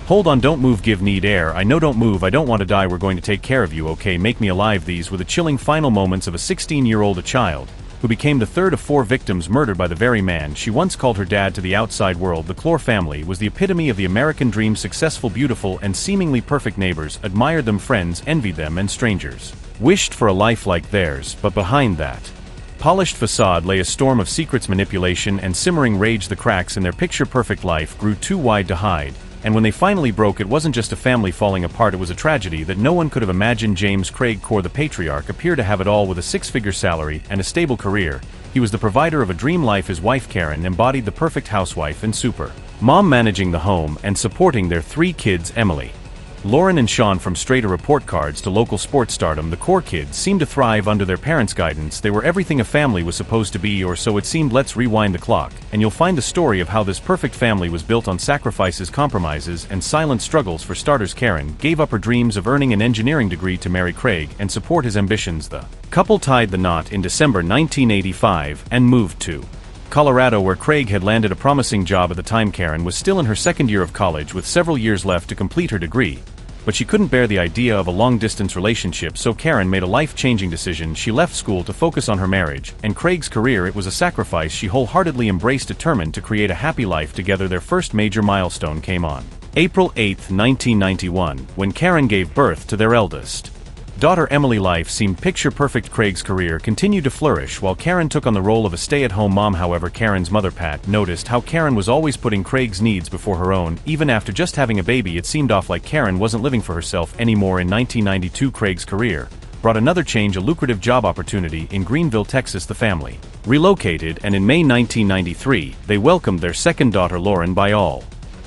Hold on, don't move, give need air, I know, don't move, I don't want to die, we're going to take care of you, okay, make me alive. These were the chilling final moments of a 16-year-old child, who became the third of 4 victims murdered by the very man she once called her dad. To the outside world, the Klor family was the epitome of the American dream: successful, beautiful, and seemingly perfect. Neighbors admired them, friends envied them, and strangers wished for a life like theirs. But behind that polished facade lay a storm of secrets, manipulation, and simmering rage. The cracks in their picture-perfect life grew too wide to hide, and when they finally broke, it wasn't just a family falling apart, it was a tragedy that no one could have imagined. James Craig Klor, the patriarch, appeared to have it all. With a 6-figure salary and a stable career, he was the provider of a dream life. His wife Karen embodied the perfect housewife and super mom, managing the home and supporting their 3 kids, Emily, Lauren, and Sean. From straight report cards to local sports stardom, the Klor kids seemed to thrive under their parents' guidance. They were everything a family was supposed to be, or so it seemed. Let's rewind the clock, and you'll find the story of how this perfect family was built on sacrifices, compromises, and silent struggles. For starters, Karen gave up her dreams of earning an engineering degree to marry Craig and support his ambitions. The couple tied the knot in December 1985 and moved to Colorado, where Craig had landed a promising job. At the time, Karen was still in her second year of college with several years left to complete her degree, but she couldn't bear the idea of a long-distance relationship, so Karen made a life-changing decision. She left school to focus on her marriage and Craig's career. It was a sacrifice she wholeheartedly embraced, determined to create a happy life together. Their first major milestone came on April 8, 1991, when Karen gave birth to their eldest daughter, Emily. Life seemed picture-perfect. Craig's career continued to flourish while Karen took on the role of a stay-at-home mom. However, Karen's mother, Pat, noticed how Karen was always putting Craig's needs before her own. Even after just having a baby, it seemed off, like Karen wasn't living for herself anymore. In 1992, Craig's career brought another change: a lucrative job opportunity in Greenville, Texas. The family relocated, and in May 1993, they welcomed their second daughter, Lauren. By all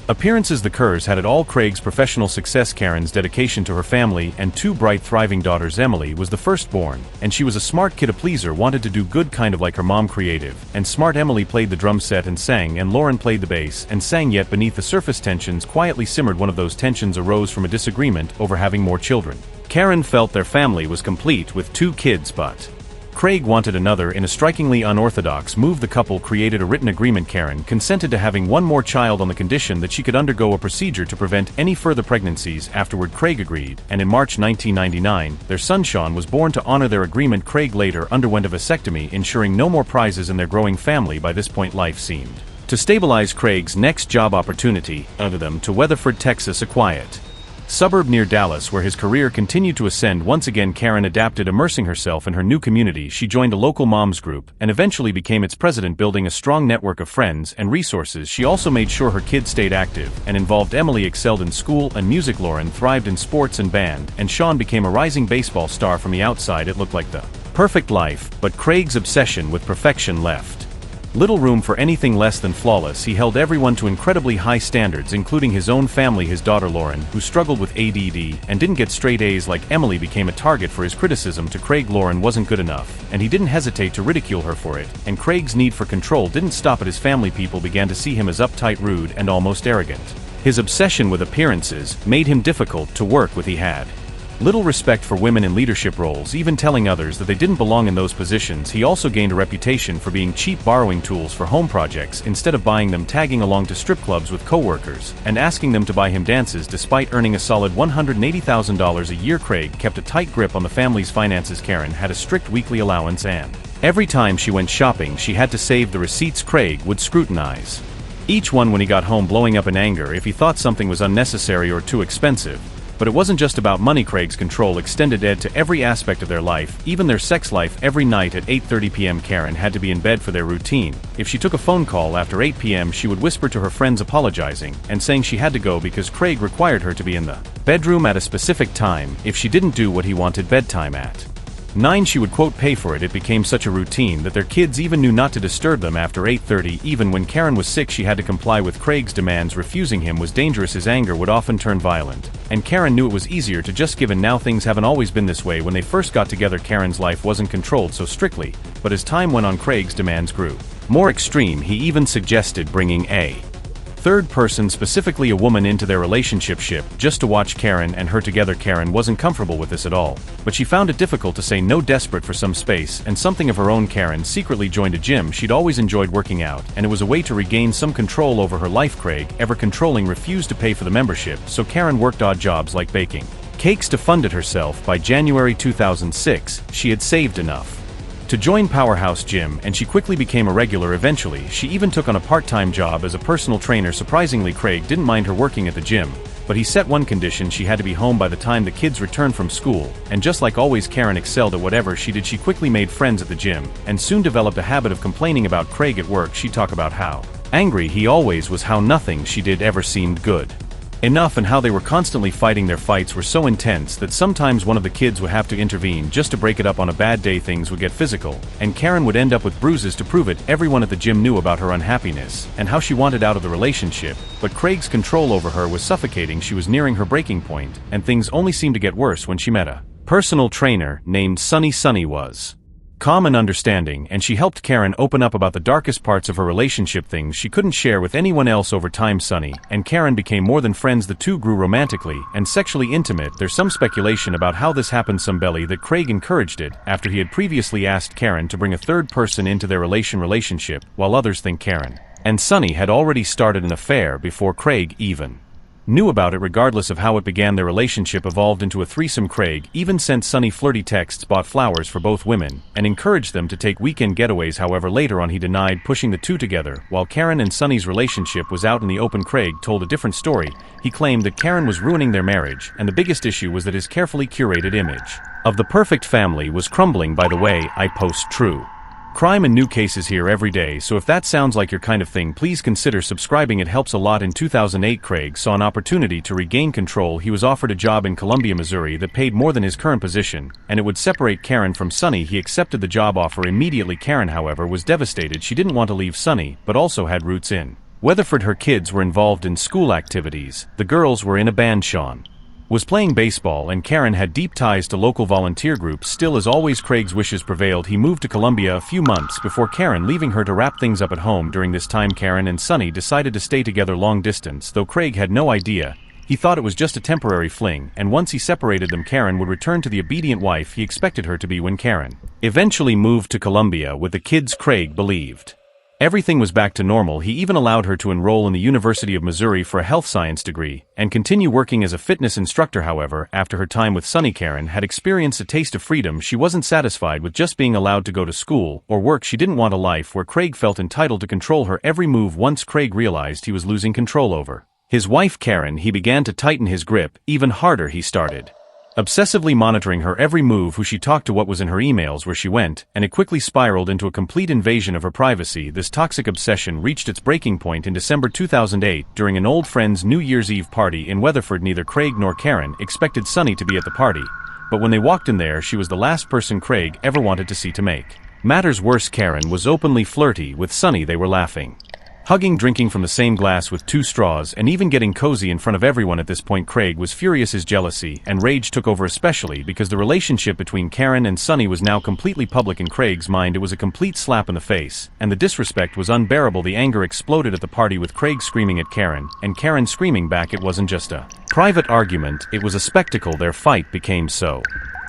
appearances, the Klors had it all: Craig's professional success, Karen's dedication to her family, and 2 bright, thriving daughters. Emily was the firstborn, and she was a smart kid, a pleaser, wanted to do good, kind of like her mom. Creative and smart, Emily played the drum set and sang, and Lauren played the bass and sang. Yet beneath the surface, tensions quietly simmered. One of those tensions arose from a disagreement over having more children. Karen felt their family was complete with 2 kids, but Craig wanted another. In a strikingly unorthodox move, the couple created a written agreement. Karen consented to having 1 more child on the condition that she could undergo a procedure to prevent any further pregnancies. Afterward, Craig agreed, and in March 1999, their son Sean was born. To honor their agreement, Craig later underwent a vasectomy, ensuring no more prizes in their growing family. By this point, life seemed to stabilize. Craig's next job opportunity led them to Weatherford, Texas, a quiet suburb near Dallas, where his career continued to ascend. Once again, Karen adapted, immersing herself in her new community. She joined a local moms group and eventually became its president, building a strong network of friends and resources. She also made sure her kids stayed active and involved. Emily excelled in school and music, Lauren thrived in sports and band, and Sean became a rising baseball star. From the outside, it looked like the perfect life, but Craig's obsession with perfection left little room for anything less than flawless. He held everyone to incredibly high standards, including his own family. His daughter Lauren, who struggled with ADD and didn't get straight A's like Emily, became a target for his criticism. To Craig, Lauren wasn't good enough, and he didn't hesitate to ridicule her for it. And Craig's need for control didn't stop at his family. People began to see him as uptight, rude, and almost arrogant. His obsession with appearances made him difficult to work with. He had little respect for women in leadership roles, even telling others that they didn't belong in those positions. He also gained a reputation for being cheap, borrowing tools for home projects instead of buying them, tagging along to strip clubs with coworkers, and asking them to buy him dances. Despite earning a solid $180,000 a year, Craig kept a tight grip on the family's finances. Karen had a strict weekly allowance, and every time she went shopping, she had to save the receipts. Craig would scrutinize each one when he got home, blowing up in anger if he thought something was unnecessary or too expensive. But it wasn't just about money. Craig's control extended to every aspect of their life, even their sex life. Every night at 8:30 p.m. Karen had to be in bed for their routine. If she took a phone call after 8 p.m., she would whisper to her friends, apologizing and saying she had to go because Craig required her to be in the bedroom at a specific time if she didn't do what he wanted bedtime at 9. She would, quote, pay for it. It became such a routine that their kids even knew not to disturb them after 8:30. Even when Karen was sick, she had to comply with Craig's demands. Refusing him was dangerous. His anger would often turn violent, and Karen knew it was easier to just give in. Now things haven't always been this way. When they first got together, Karen's life wasn't controlled so strictly, but as time went on, Craig's demands grew more extreme. He even suggested bringing a third person, specifically a woman, into their relationship just to watch Karen and her together. Karen wasn't comfortable with this at all, but she found it difficult to say no. Desperate for some space and something of her own, Karen secretly joined a gym. She'd always enjoyed working out, and it was a way to regain some control over her life. Craig, ever controlling, refused to pay for the membership, so Karen worked odd jobs like baking cakes to fund it herself. By January 2006, she had saved enough to join Powerhouse Gym, and she quickly became a regular. Eventually, she even took on a part-time job as a personal trainer. Surprisingly, Craig didn't mind her working at the gym, but he set one condition: she had to be home by the time the kids returned from school. And just like always, Karen excelled at whatever she did. She quickly made friends at the gym, and soon developed a habit of complaining about Craig at work. She'd talk about how angry he always was, how nothing she did ever seemed good enough, and how they were constantly fighting. Their fights were so intense that sometimes one of the kids would have to intervene just to break it up. On a bad day, things would get physical, and Karen would end up with bruises to prove it. Everyone at the gym knew about her unhappiness and how she wanted out of the relationship, but Craig's control over her was suffocating. She was nearing her breaking point, and things only seemed to get worse when she met a personal trainer named Sunny. Sunny was calm and understanding, and she helped Karen open up about the darkest parts of her relationship, things she couldn't share with anyone else. Over time, Sunny and Karen became more than friends. The two grew romantically and sexually intimate. There's some speculation about how this happened. Some belly that Craig encouraged it after he had previously asked Karen to bring a third person into their relationship, while others think Karen and Sunny had already started an affair before Craig even knew about it. Regardless of how it began, their relationship evolved into a threesome. Craig even sent Sunny flirty texts, bought flowers for both women, and encouraged them to take weekend getaways. However, later on he denied pushing the two together. While Karen and Sunny's relationship was out in the open, Craig told a different story. He claimed that Karen was ruining their marriage, and the biggest issue was that his carefully curated image of the perfect family was crumbling. By the way, I post true crime and new cases here every day, so if that sounds like your kind of thing, please consider subscribing. It helps a lot. In 2008, Craig saw an opportunity to regain control. He was offered a job in Columbia, Missouri that paid more than his current position, and it would separate Karen from Sunny. He accepted the job offer immediately. Karen, however, was devastated. She didn't want to leave Sunny, but also had roots in Weatherford. Her kids were involved in school activities. The girls were in a band. Sean was playing baseball, and Karen had deep ties to local volunteer groups. Still, as always, Craig's wishes prevailed. He moved to Columbia a few months before Karen, leaving her to wrap things up at home. During this time, Karen and Sunny decided to stay together long distance, though Craig had no idea. He thought it was just a temporary fling, and once he separated them, Karen would return to the obedient wife he expected her to be. When Karen eventually moved to Columbia with the kids, Craig believed everything was back to normal. He even allowed her to enroll in the University of Missouri for a health science degree and continue working as a fitness instructor. However, after her time with Sunny, Karen had experienced a taste of freedom. She wasn't satisfied with just being allowed to go to school or work. She didn't want a life where Craig felt entitled to control her every move. Once Craig realized he was losing control over his wife, Karen, he began to tighten his grip even harder. He started obsessively monitoring her every move, who she talked to, what was in her emails, where she went, and it quickly spiraled into a complete invasion of her privacy. This toxic obsession reached its breaking point in December 2008 during an old friend's New Year's Eve party in Weatherford. Neither Craig nor Karen expected Sunny to be at the party, but when they walked in there, she was the last person Craig ever wanted to see. To make matters worse, Karen was openly flirty with Sunny. They were laughing, hugging, drinking from the same glass with two straws, and even getting cozy in front of everyone. At this point, Craig was furious. His jealousy and rage took over, especially because the relationship between Karen and Sunny was now completely public. In Craig's mind, it was a complete slap in the face, and the disrespect was unbearable. The anger exploded at the party, with Craig screaming at Karen, and Karen screaming back. It wasn't just a private argument, it was a spectacle. Their fight became so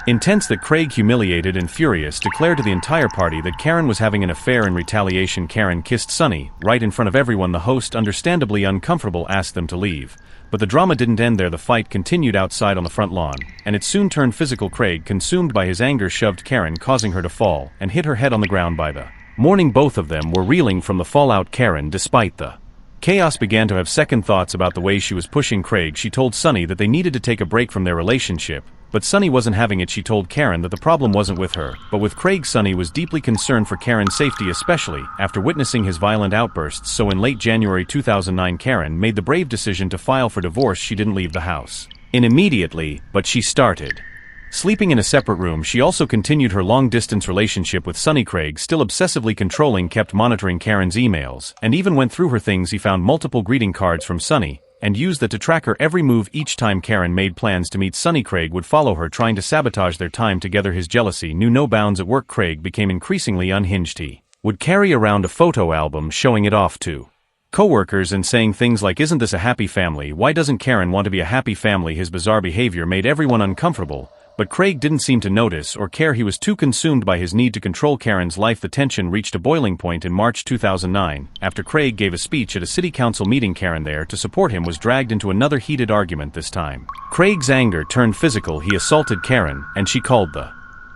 intense that Craig, humiliated and furious, declared to the entire party that Karen was having an affair. In retaliation, Karen kissed Sunny right in front of everyone. The host, understandably uncomfortable, asked them to leave, but the drama didn't end there. The fight continued outside on the front lawn, and it soon turned physical. Craig, consumed by his anger, shoved Karen, causing her to fall, and hit her head on the ground. By the morning, both of them were reeling from the fallout. Karen, despite the chaos, began to have second thoughts about the way she was pushing Craig. She told Sunny that they needed to take a break from their relationship, but Sunny wasn't having it. She told Karen that the problem wasn't with her, but with Craig. Sunny was deeply concerned for Karen's safety, especially after witnessing his violent outbursts. So in late January 2009, Karen made the brave decision to file for divorce. She didn't leave the house immediately, but she started sleeping in a separate room. She also continued her long-distance relationship with Sunny. Craig, still obsessively controlling, kept monitoring Karen's emails, and even went through her things. He found multiple greeting cards from Sunny, and used that to track her every move. Each time Karen made plans to meet Sunny, Craig would follow her, trying to sabotage their time together. His jealousy knew no bounds. At work, Craig became increasingly unhinged. He would carry around a photo album showing it off to coworkers and saying things like, "Isn't this a happy family? Why doesn't Karen want to be a happy family?" His bizarre behavior made everyone uncomfortable, but Craig didn't seem to notice or care. He was too consumed by his need to control Karen's life. The tension reached a boiling point in March 2009. After Craig gave a speech at a city council meeting, Karen, there to support him, was dragged into another heated argument. This time, Craig's anger turned physical. He assaulted Karen, and she called the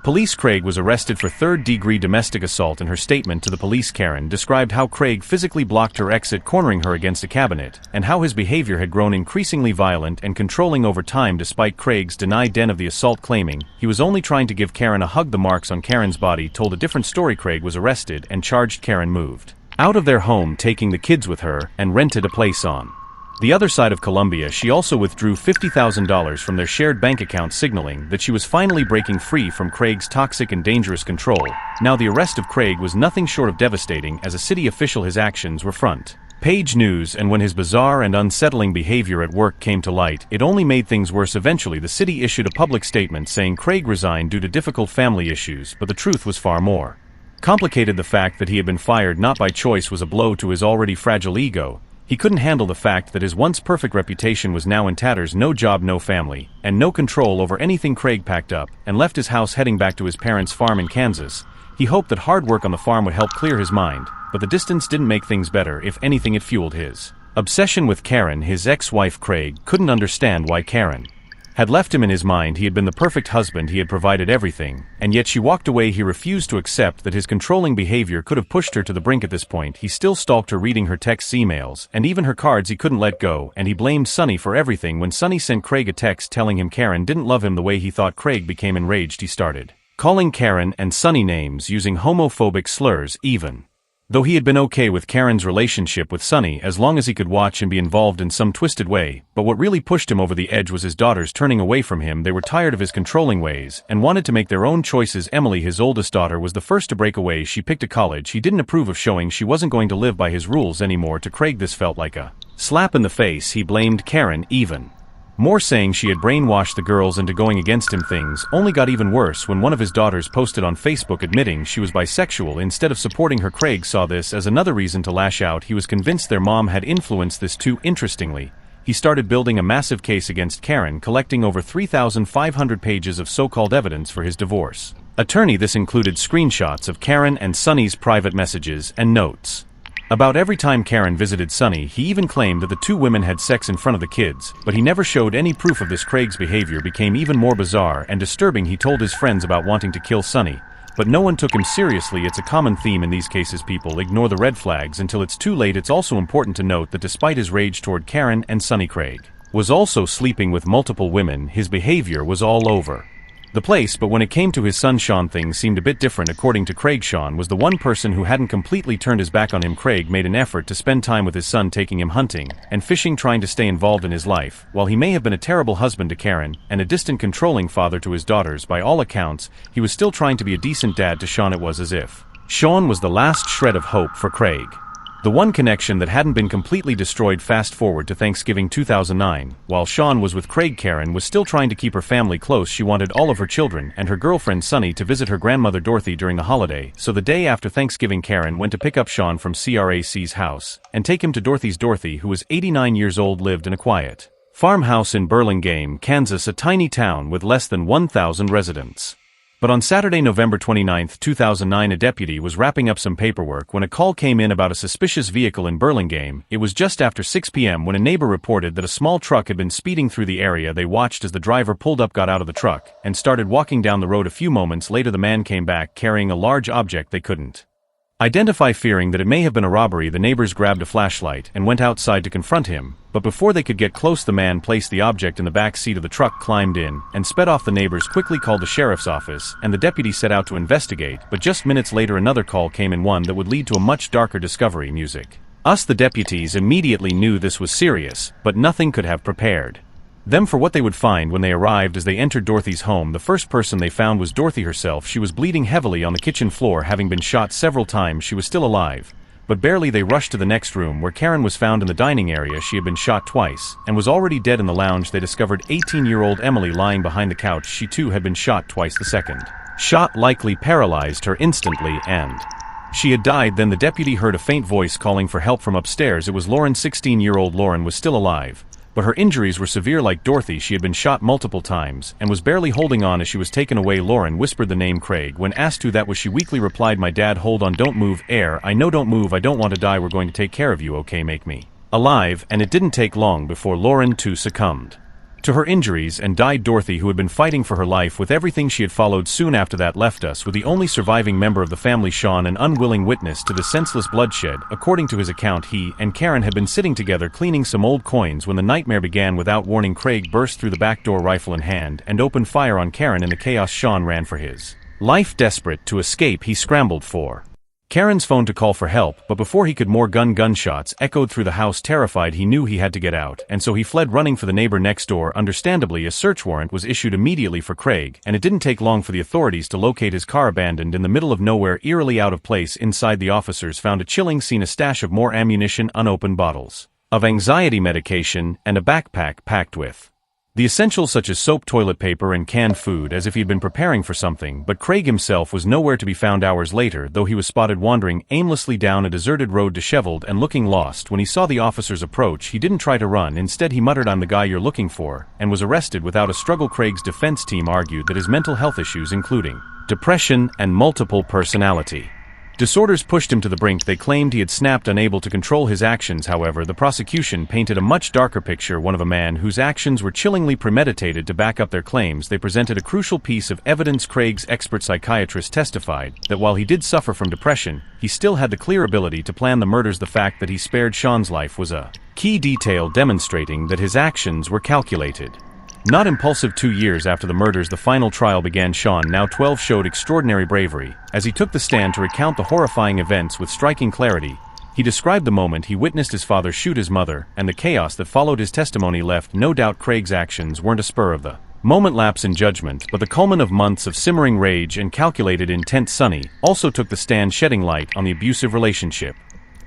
police. Craig was arrested for third-degree domestic assault. In her statement to the police, Karen described how Craig physically blocked her exit, cornering her against a cabinet, and how his behavior had grown increasingly violent and controlling over time. Despite Craig's denied den of the assault, claiming he was only trying to give Karen a hug, the marks on Karen's body told a different story. Craig was arrested and charged. Karen moved out of their home, taking the kids with her, and rented a place on the other side of Colombia. She also withdrew $50,000 from their shared bank account, signaling that she was finally breaking free from Craig's toxic and dangerous control. Now, the arrest of Craig was nothing short of devastating. As a city official, his actions were front page news, and when his bizarre and unsettling behavior at work came to light, it only made things worse. Eventually, the city issued a public statement saying Craig resigned due to difficult family issues, but the truth was far more complicated. The fact that he had been fired not by choice was a blow to his already fragile ego. He couldn't handle the fact that his once perfect reputation was now in tatters. No job, no family, and no control over anything. Craig packed up and left his house, heading back to his parents' farm in Kansas. He hoped that hard work on the farm would help clear his mind, but the distance didn't make things better. If anything, it fueled his obsession with Karen, his ex-wife. Craig couldn't understand why Karen had left him. In his mind, he had been the perfect husband, he had provided everything, and yet she walked away. He refused to accept that his controlling behavior could have pushed her to the brink. At this point, he still stalked her, reading her texts, emails, and even her cards. He couldn't let go, and he blamed Sonny for everything. When Sonny sent Craig a text telling him Karen didn't love him the way he thought, Craig became enraged. He started calling Karen and Sonny names, using homophobic slurs even. Though he had been okay with Karen's relationship with Sonny as long as he could watch and be involved in some twisted way, but what really pushed him over the edge was his daughters turning away from him. They were tired of his controlling ways and wanted to make their own choices. Emily, his oldest daughter, was the first to break away. She picked a college he didn't approve of, showing she wasn't going to live by his rules anymore. To Craig, this felt like a slap in the face. He blamed Karen even more, saying she had brainwashed the girls into going against him. Things only got even worse when one of his daughters posted on Facebook admitting she was bisexual instead of supporting her. Craig saw this as another reason to lash out. He was convinced their mom had influenced this too. Interestingly, he started building a massive case against Karen, collecting over 3,500 pages of so-called evidence for his divorce attorney. This included screenshots of Karen and Sonny's private messages and notes about every time Karen visited Sonny. He even claimed that the two women had sex in front of the kids, but he never showed any proof of this. Craig's behavior became even more bizarre and disturbing. He told his friends about wanting to kill Sonny, but no one took him seriously. It's a common theme in these cases. People ignore the red flags until it's too late. It's also important to note that despite his rage toward Karen and Sonny, Craig was also sleeping with multiple women. His behavior was all over the place, but when it came to his son Sean, things seemed a bit different. According to Craig, Sean was the one person who hadn't completely turned his back on him. Craig made an effort to spend time with his son, taking him hunting and fishing, trying to stay involved in his life. While he may have been a terrible husband to Karen and a distant, controlling father to his daughters, by all accounts, he was still trying to be a decent dad to Sean. It was as if Sean was the last shred of hope for Craig, the one connection that hadn't been completely destroyed. Fast forward to Thanksgiving 2009. While Sean was with Craig, Karen was still trying to keep her family close. She wanted all of her children and her girlfriend Sonny to visit her grandmother Dorothy during the holiday, so the day after Thanksgiving, Karen went to pick up Sean from CRAC's house and take him to Dorothy's. Dorothy, who was 89 years old, lived in a quiet farmhouse in Burlingame, Kansas, a tiny town with less than 1,000 residents. But on Saturday, November 29, 2009, a deputy was wrapping up some paperwork when a call came in about a suspicious vehicle in Burlingame. It was just after 6 p.m. when a neighbor reported that a small truck had been speeding through the area. They watched as the driver pulled up, got out of the truck, and started walking down the road. A few moments later, the man came back carrying a large object they couldn't identify. Fearing that it may have been a robbery, the neighbors grabbed a flashlight and went outside to confront him, but before they could get close, the man placed the object in the back seat of the truck, climbed in, and sped off. The neighbors quickly called the sheriff's office, and the deputy set out to investigate, but just minutes later another call came in, one that would lead to a much darker discovery. Music. The deputies immediately knew this was serious, but nothing could have prepared them for what they would find when they arrived. As they entered Dorothy's home, the first person they found was Dorothy herself. She was bleeding heavily on the kitchen floor, having been shot several times. She was still alive, but barely. They rushed to the next room, where Karen was found in the dining area. She had been shot twice and was already dead. In the lounge, they discovered 18-year-old Emily lying behind the couch. She too had been shot twice. The second shot likely paralyzed her instantly, and She had died. Then the deputy heard a faint voice calling for help from upstairs. It was Lauren. 16-year-old Lauren was still alive, but her injuries were severe. Like Dorothy, she had been shot multiple times, and was barely holding on as she was taken away. Lauren whispered the name Craig. When asked who that was, she weakly replied, "My dad." "Hold on, don't move, air. I know, don't move. I don't want to die. We're going to take care of you, okay? Make me alive." And it didn't take long before Lauren too succumbed to her injuries and died. Dorothy, who had been fighting for her life with everything she had followed soon after that, left us with the only surviving member of the family, Sean, an unwilling witness to the senseless bloodshed. According to his account, he and Karen had been sitting together cleaning some old coins when the nightmare began. Without warning, Craig burst through the back door, rifle in hand, and opened fire on Karen. In the chaos, Sean ran for his life. Desperate to escape, he scrambled for Karen's phone to call for help, but before he could, more gunshots echoed through the house. Terrified, he knew he had to get out, and so he fled, running for the neighbor next door. Understandably, a search warrant was issued immediately for Craig, and it didn't take long for the authorities to locate his car, abandoned in the middle of nowhere, eerily out of place. Inside, the officers found a chilling scene: a stash of more ammunition, unopened bottles of anxiety medication, and a backpack packed with the essentials such as soap, toilet paper, and canned food, as if he'd been preparing for something. But Craig himself was nowhere to be found. Hours later, though, he was spotted wandering aimlessly down a deserted road, disheveled and looking lost. When he saw the officers approach, he didn't try to run. Instead, he muttered, "I'm the guy you're looking for," and was arrested without a struggle. Craig's defense team argued that his mental health issues, including depression and multiple personality disorders, pushed him to the brink. They claimed he had snapped, unable to control his actions. However, the prosecution painted a much darker picture, one of a man whose actions were chillingly premeditated. To back up their claims, they presented a crucial piece of evidence. Craig's expert psychiatrist testified that while he did suffer from depression, he still had the clear ability to plan the murders. The fact that he spared Sean's life was a key detail, demonstrating that his actions were calculated, not impulsive. 2 years after the murders, the final trial began. Sean, now 12, showed extraordinary bravery as he took the stand to recount the horrifying events with striking clarity. He described the moment he witnessed his father shoot his mother, and the chaos that followed. His testimony left no doubt Craig's actions weren't a spur of the moment lapse in judgment, but the culmination of months of simmering rage and calculated intent. Sonny also took the stand, shedding light on the abusive relationship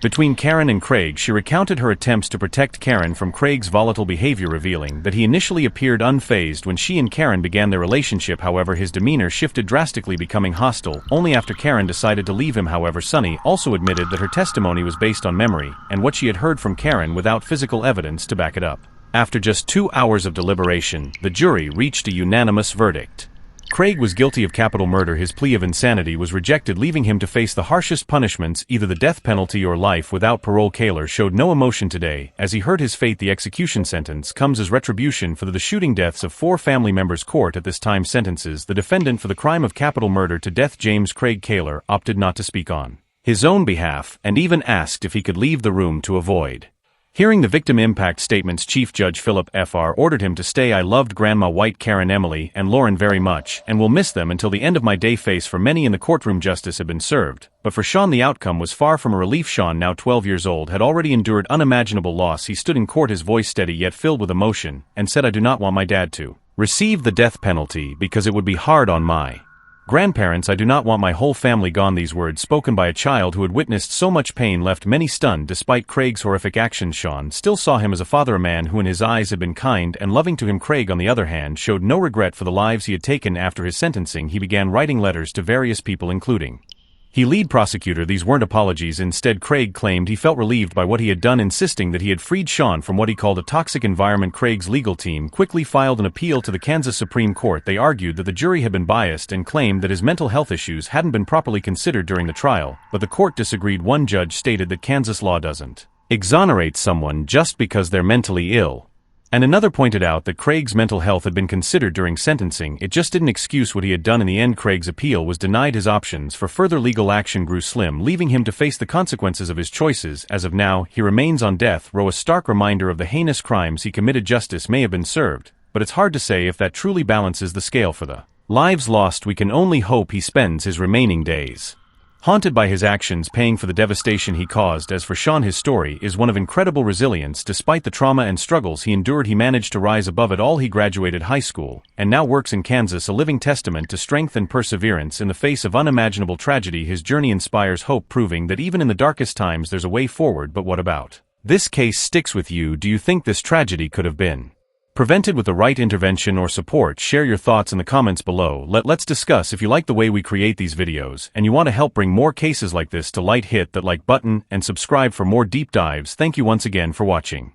between Karen and Craig. She recounted her attempts to protect Karen from Craig's volatile behavior, revealing that he initially appeared unfazed when she and Karen began their relationship. However, his demeanor shifted drastically, becoming hostile only after Karen decided to leave him. However, Sonny also admitted that her testimony was based on memory and what she had heard from Karen without physical evidence to back it up. After just 2 hours of deliberation, the jury reached a unanimous verdict. Craig was guilty of capital murder. His plea of insanity was rejected, leaving him to face the harshest punishments, either the death penalty or life without parole. Kaler showed no emotion today as he heard his fate. The execution sentence comes as retribution for the shooting deaths of 4 family members. Court at this time sentences the defendant for the crime of capital murder to death. James Craig Kaler opted not to speak on his own behalf, and even asked if he could leave the room to avoid hearing the victim impact statements. Chief Judge Philip Fr. ordered him to stay. "I loved Grandma White, Karen, Emily, and Lauren very much, and will miss them until the end of my day." Face for many in the courtroom, justice had been served, but for Sean the outcome was far from a relief. Sean, now 12 years old, had already endured unimaginable loss. He stood in court, his voice steady yet filled with emotion, and said, "I do not want my dad to receive the death penalty because it would be hard on my grandparents. I do not want my whole family gone." These words, spoken by a child who had witnessed so much pain, left many stunned. Despite Craig's horrific actions, Sean still saw him as a father, a man who in his eyes had been kind and loving to him. Craig, on the other hand, showed no regret for the lives he had taken. After his sentencing, he began writing letters to various people, including his lead prosecutor. These weren't apologies. Instead, Craig claimed he felt relieved by what he had done, insisting that he had freed Sean from what he called a toxic environment. Craig's legal team quickly filed an appeal to the Kansas Supreme Court. They argued that the jury had been biased and claimed that his mental health issues hadn't been properly considered during the trial, but the court disagreed. One judge stated that Kansas law doesn't exonerate someone just because they're mentally ill, and another pointed out that Craig's mental health had been considered during sentencing. It just didn't excuse what he had done. In the end, Craig's appeal was denied. His options for further legal action grew slim, leaving him to face the consequences of his choices. As of now, he remains on death row, a stark reminder of the heinous crimes he committed. Justice may have been served, but it's hard to say if that truly balances the scale for the lives lost. We can only hope he spends his remaining days haunted by his actions, paying for the devastation he caused. As for Sean, his story is one of incredible resilience. Despite the trauma and struggles he endured, he managed to rise above it all. He graduated high school and now works in Kansas, a living testament to strength and perseverance in the face of unimaginable tragedy. His journey inspires hope, proving that even in the darkest times there's a way forward. But what about this case sticks with you? Do you think this tragedy could have been prevented with the right intervention or support. Share your thoughts in the comments below. Let's discuss. If you like the way we create these videos and you want to help bring more cases like this to light, hit that like button and subscribe for more deep dives. Thank you once again for watching.